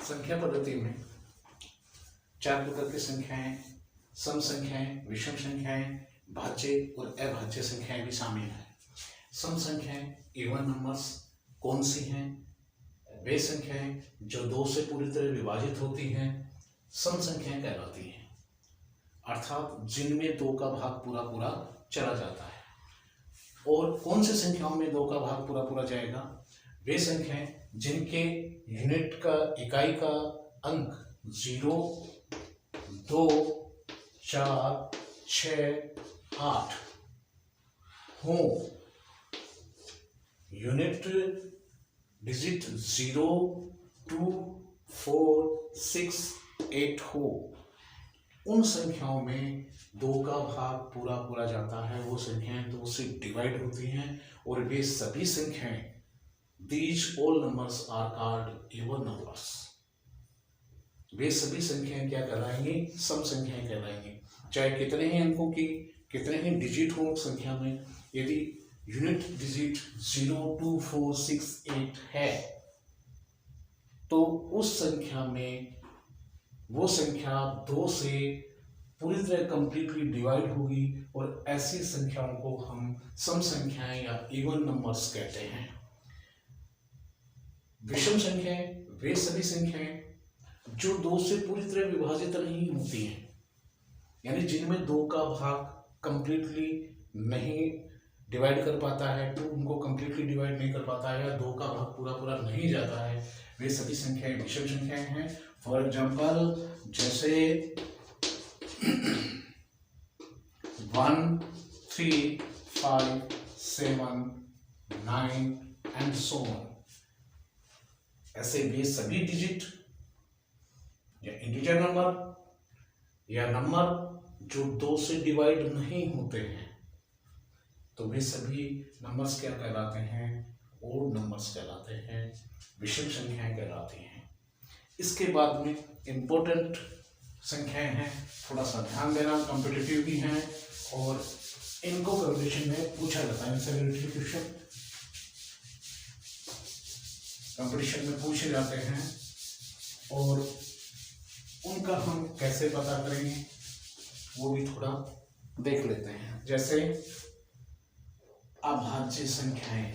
संख्या पद्धति में चार प्रकार की संख्याएं, सम संख्याएं, विषम संख्याएं, भाज्य और अभाज्य संख्याएं भी शामिल हैं। सम संख्याएं इवन नंबर्स कौन सी हैं? वे संख्याएं जो दो से पूरी तरह विभाजित होती हैं सम संख्याएं कहलाती हैं, अर्थात जिनमें दो का भाग पूरा पूरा चला जाता है। और कौन सी संख्याओं में दो का भाग पूरा पूरा जाएगा? वे संख्याएं जिनके यूनिट का इकाई का अंक 0, 2, 4, 6, 8 हो। यूनिट डिजिट 0, 2, 4, 6, 8 हो। उन संख्याओं में दो का भाग पूरा पूरा जाता है, वो संख्याएं दो से डिवाइड होती हैं और वे सभी संख्याएं these all numbers are called even numbers। वे सभी संख्याएं क्या कहलाएंगी? सम संख्याएं कहलाएंगी। चाहे कितने ही अंकों की कितने ही डिजिट हो संख्या में, यदि यूनिट डिजिट 0, 2, 4, 6, 8 है तो उस संख्या में वो संख्या दो से पूरी तरह कंप्लीटली डिवाइड होगी और ऐसी संख्याओं को हम सम संख्याएं या इवन नंबर्स कहते हैं। विषम संख्याएं वे सभी संख्याएं जो दो से पूरी तरह विभाजित नहीं होती हैं, यानी जिनमें दो का भाग कंप्लीटली नहीं डिवाइड कर पाता है, टू उनको कंप्लीटली डिवाइड नहीं कर पाता है या दो का भाग पूरा पूरा नहीं जाता है, वे सभी संख्याएं विषम संख्याएं हैं। फॉर एग्जाम्पल जैसे 1, 3, 5, 7, 9 एंड सो ऑन। ऐसे वे सभी डिजिट या इंटीजर नंबर या नंबर जो दो से डिवाइड नहीं होते हैं तो वे सभी नंबर्स क्या कहलाते हैं? ओड नंबर्स कहलाते हैं, विषम संख्याएं कहलाती हैं। इसके बाद में इंपॉर्टेंट संख्याएं हैं, थोड़ा सा ध्यान देना, कॉम्पिटिटिव भी हैं और इनको कंपटीशन में पूछा जाता है। इनसे रिलेटेड क्वेश्चन कंपटीशन में पूछे जाते हैं और उनका हम कैसे पता करेंगे वो भी थोड़ा देख लेते हैं। जैसे अभाज्य संख्याएं,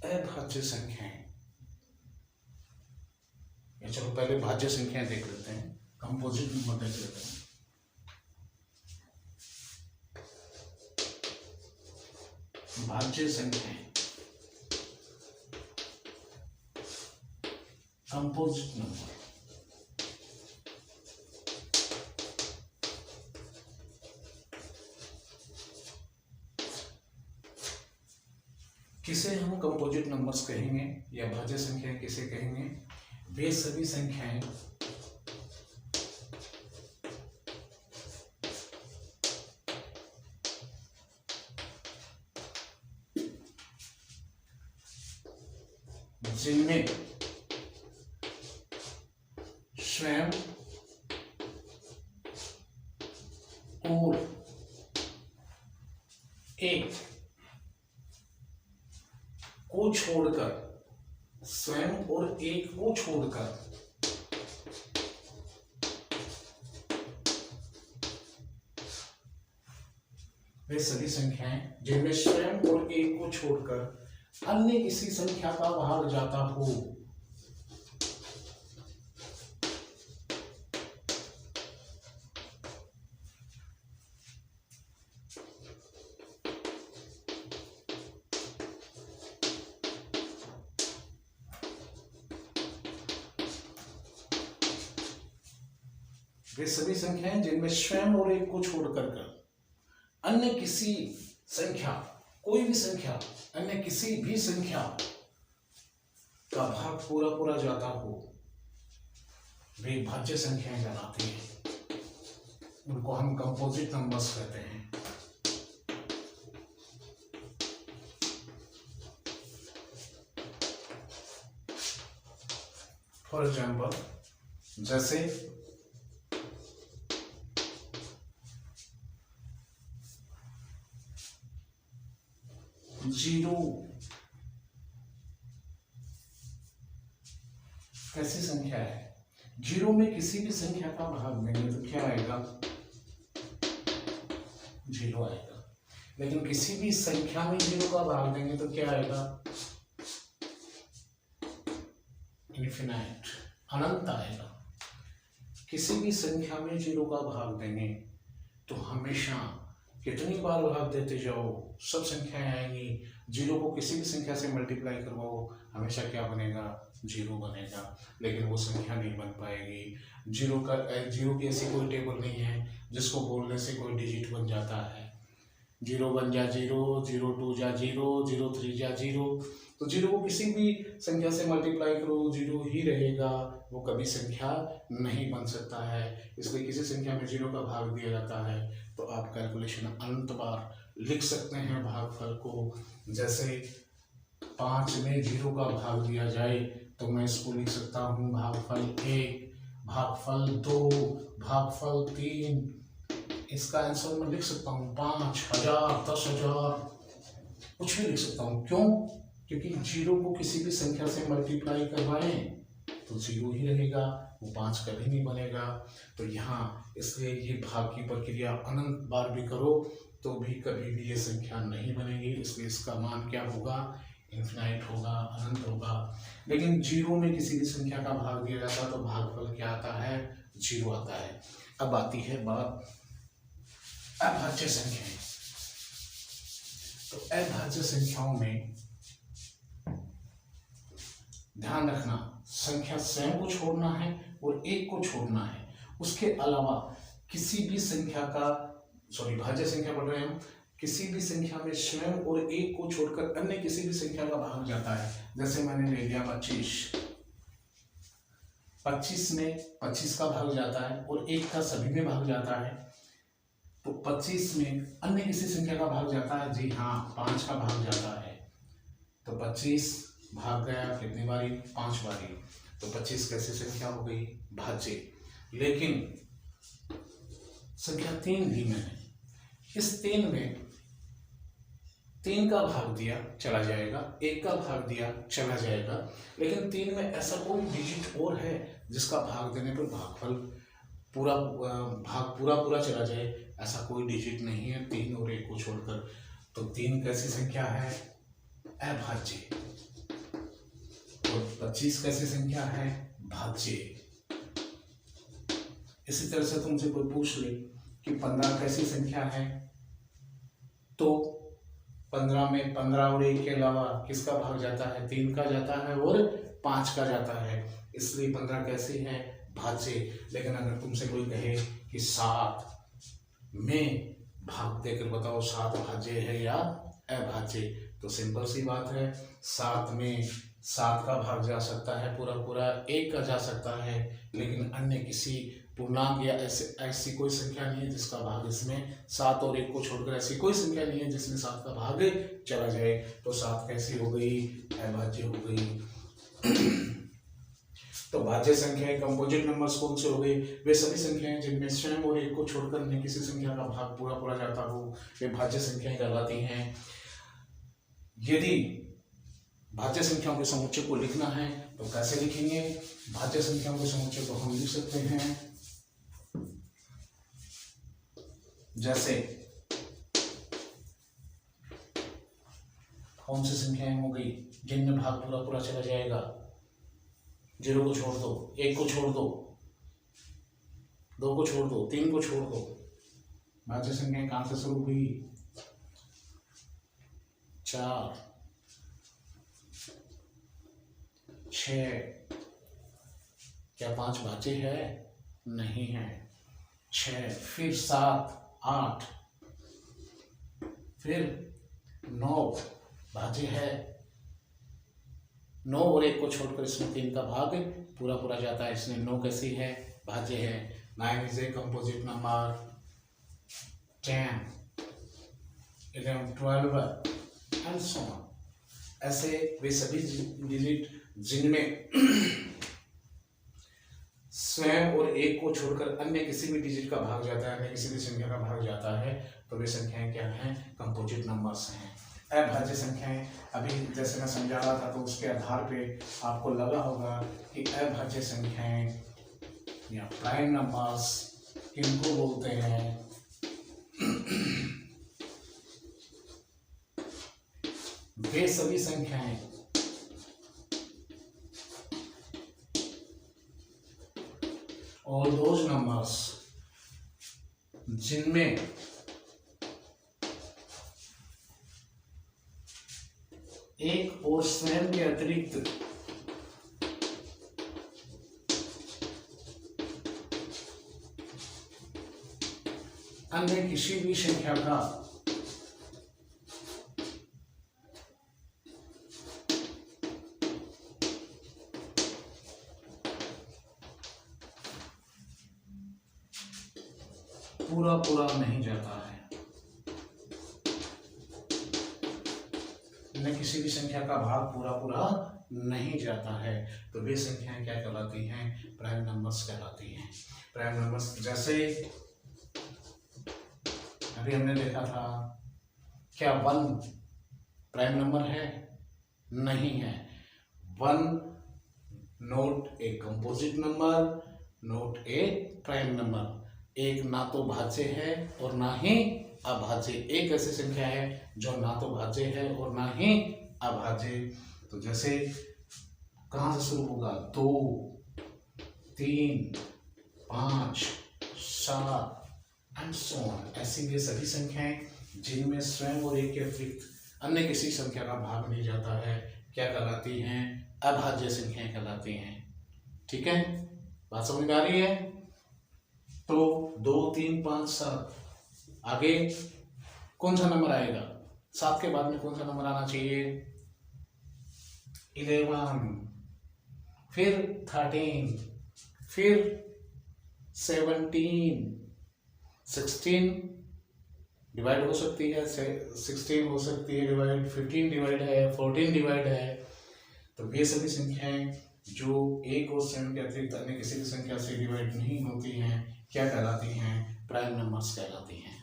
अभाज्य संख्याएं, या चलो पहले भाज्य संख्याएं देख लेते हैं, कंपोजिट नंबर देख लेते हैं। भाज्य संख्याएं, कंपोजिट नंबर, किसे हम कंपोजिट नंबर्स कहेंगे या भाज्य संख्याएं किसे कहेंगे? वे सभी संख्याएं जिनमें स्वयं और एक को छोड़कर, स्वयं और एक को छोड़कर वे सभी संख्याएं जिनमें स्वयं और एक को छोड़कर अन्य किसी संख्या का भाग जाता हो। वे सभी संख्याएं जिनमें स्वयं और एक को छोड़कर अन्य किसी संख्या, कोई भी संख्या, अन्य किसी भी संख्या का भाग पूरा पूरा जाता हो, वे भाज्य संख्याएं कहलाती हैं। उनको हम कंपोजिट नंबर्स कहते हैं। फॉर एग्जाम्पल जैसे जीरो कैसी संख्या है? जीरो में किसी भी संख्या का भाग देंगे तो क्या आएगा? जीरो आएगा। लेकिन किसी भी संख्या में जीरो का भाग देंगे तो क्या आएगा? इन्फिनाइट, अनंत आएगा। किसी भी संख्या में जीरो का भाग देंगे तो हमेशा कितनी बार भाग देते जाओ सब संख्याएं आएंगी। जीरो को किसी भी संख्या से मल्टीप्लाई करवाओ, हमेशा क्या बनेगा? जीरो बनेगा। लेकिन वो संख्या नहीं बन पाएगी। जीरो की ऐसी कोई टेबल नहीं है जिसको बोलने से कोई डिजिट बन जाता है। जीरो वन जा जीरो, जीरो टू जा जीरो, जीरो थ्री जा जीरो। तो जीरो को किसी भी संख्या से मल्टीप्लाई करो जीरो ही रहेगा, वो कभी संख्या नहीं बन सकता है। इसलिए किसी संख्या में जीरो का भाग दिया जाता है तो आप कैलकुलेशन अनंत बार लिख सकते हैं भागफल को। जैसे 5 में जीरो का भाग दिया जाए तो मैं इसको लिख सकता हूँ भागफल 1, भागफल 2, भागफल 3। इसका आंसर मैं लिख सकता हूँ 5000, 10,000, कुछ भी लिख सकता हूँ। क्यों? क्योंकि जीरो को किसी भी संख्या से मल्टीप्लाई करवाएं तो जीरो ही रहेगा, वो 5 कभी नहीं बनेगा। तो यहाँ इसलिए ये भाग की प्रक्रिया अनंत बार भी करो तो भी कभी भी ये संख्या नहीं बनेगी। इसलिए इसका मान क्या होगा? इन्फिनाइट होगा, अनंत होगा। लेकिन जीरो में किसी भी संख्या का भाग दिया जाता है तो भागफल क्या आता है? जीरो आता है। अब आती है बात अभाज्य संख्याएं। तो अभाज्य संख्याओं में ध्यान रखना, संख्या स्वयं को छोड़ना है और एक को छोड़ना है। उसके अलावा किसी भी संख्या का भाज्य संख्या पढ़ रहे हैं हम, किसी भी संख्या में स्वयं और एक को छोड़कर अन्य किसी भी संख्या का भाग जाता है। जैसे मैंने ले लिया 25, 25 में 25 का भाग जाता है और एक का सभी में भाग जाता है। तो 25 में अन्य किसी संख्या का भाग जाता है? जी हाँ, 5 का भाग जाता है। तो 25 भाग गया कितनी बारी? 5 बारी। तो 25 कैसी संख्या हो गई? भाज्य। लेकिन संख्या 3 भी में है, इस 3 में 3 का भाग दिया चला जाएगा, 1 का भाग दिया चला जाएगा। लेकिन 3 में ऐसा कोई डिजिट और है जिसका भाग देने पर भागफल पूरा चला जाए? ऐसा कोई डिजिट नहीं है 3 और 1 को छोड़कर। तो 3 कैसी संख्या है? अभाज्य। और 25 कैसी संख्या है? भाज्य। इसी तरह से तुमसे कोई पूछ ले कि 15 कैसी संख्या है, तो 15 में 15 और 1 के अलावा किसका भाग जाता है? 3 का जाता है और 5 का जाता है। इसलिए 15 कैसी है? भाज्य। लेकिन अगर तुमसे कोई कहे कि 7 में भाग देकर बताओ 7 भाज्य है या अभाज्य, तो सिंपल सी बात है, 7 में 7 का भाग जा सकता है पूरा, 1 का जा सकता है। लेकिन अन्य किसी पूर्णांक या ऐसी कोई संख्या नहीं है जिसका भाग इसमें 7 और 1 को छोड़कर ऐसी कोई संख्या नहीं है जिसमें 7 का भाग चला जाए। तो 7 कैसी हो गई? अभाज्य हो गई। तो भाज्य संख्याएं, कंपोजिट नंबर्स कौन से हो गए? वे सभी संख्याएं जिनमें स्वयं और 1 को छोड़कर अन्य किसी संख्या का भाग पूरा जाता हो, वे भाज्य संख्याएं कहलाती हैं। यदि भाज्य संख्याओं के समुच्चय को लिखना है तो कैसे लिखेंगे? भाज्य संख्याओं के समुच्चय को हम लिख सकते हैं जैसे, कौन सी संख्याएं हो गई जिनमें भाग पूरा चला जाएगा? 0 को छोड़ दो, 1 को छोड़ दो, 2 को छोड़ दो, 3 को छोड़ दो। भाज्य संख्याएं कहां से शुरू हुई? 4, 6। क्या 5 भाज्य है? नहीं है। 6, फिर 7, 8, फिर 9 भाज्य है। 9 और 1 को छोड़कर इसमें 3 का भाग पूरा जाता है, इसमें 9 कैसी है? भाज्य है। 9 is a composite number. 10, 11, 12 and so on. ऐसे वे सभी डिजिट जिनमें स्वयं और 1 को छोड़कर अन्य किसी भी डिजिट का भाग जाता है, अन्य किसी भी संख्या का भाग जाता है, तो वे संख्याएं क्या हैं? कंपोजिट नंबर्स हैं। अभाज्य संख्याएं। अभी जैसे मैं समझा रहा था तो उसके आधार पे आपको लगा होगा कि अभाज्य संख्याएं या प्राइम नंबर्स किनको बोलते हैं। वे सभी संख्याएं और दोज नंबर्स जिनमें एक और स्वयं के अतिरिक्त अन्य किसी भी संख्या का पूरा पूरा नहीं जाता है, न किसी भी संख्या का भाग पूरा पूरा नहीं जाता है, तो वे संख्याएं क्या कहलाती हैं? प्राइम नंबर्स कहलाती हैं। प्राइम नंबर्स जैसे अभी हमने देखा था, क्या 1 प्राइम नंबर है? नहीं है। 1 note a composite number, note A prime number. एक ना तो भाज्य है और ना ही अभाज्य। एक ऐसी संख्या है जो ना तो भाज्य है और ना ही अभाज्य। तो जैसे कहाँ से शुरू होगा? 2, 3, 5, 7 एंड सो ऑन। ऐसी वे सभी संख्याएं जिनमें स्वयं और एक के अतिरिक्त अन्य किसी संख्या का भाग नहीं जाता है, क्या कहलाती हैं? अभाज्य संख्याएं कहलाती हैं। ठीक है, बात समझ में आ रही है? तो 2, 3, 5, 7 आगे कौन सा नंबर आएगा? 7 के बाद में कौन सा नंबर आना चाहिए? 11, फिर 13, फिर 17, 16 डिवाइड हो सकती है, 16 हो सकती है डिवाइड, 15 डिवाइड है, 14 डिवाइड है। तो ये सभी संख्याएं जो एक और स्वयं के अतिरिक्त अन्य किसी भी संख्या से डिवाइड नहीं होती हैं, क्या कहलाती हैं? प्राइम नंबर्स कहलाती हैं।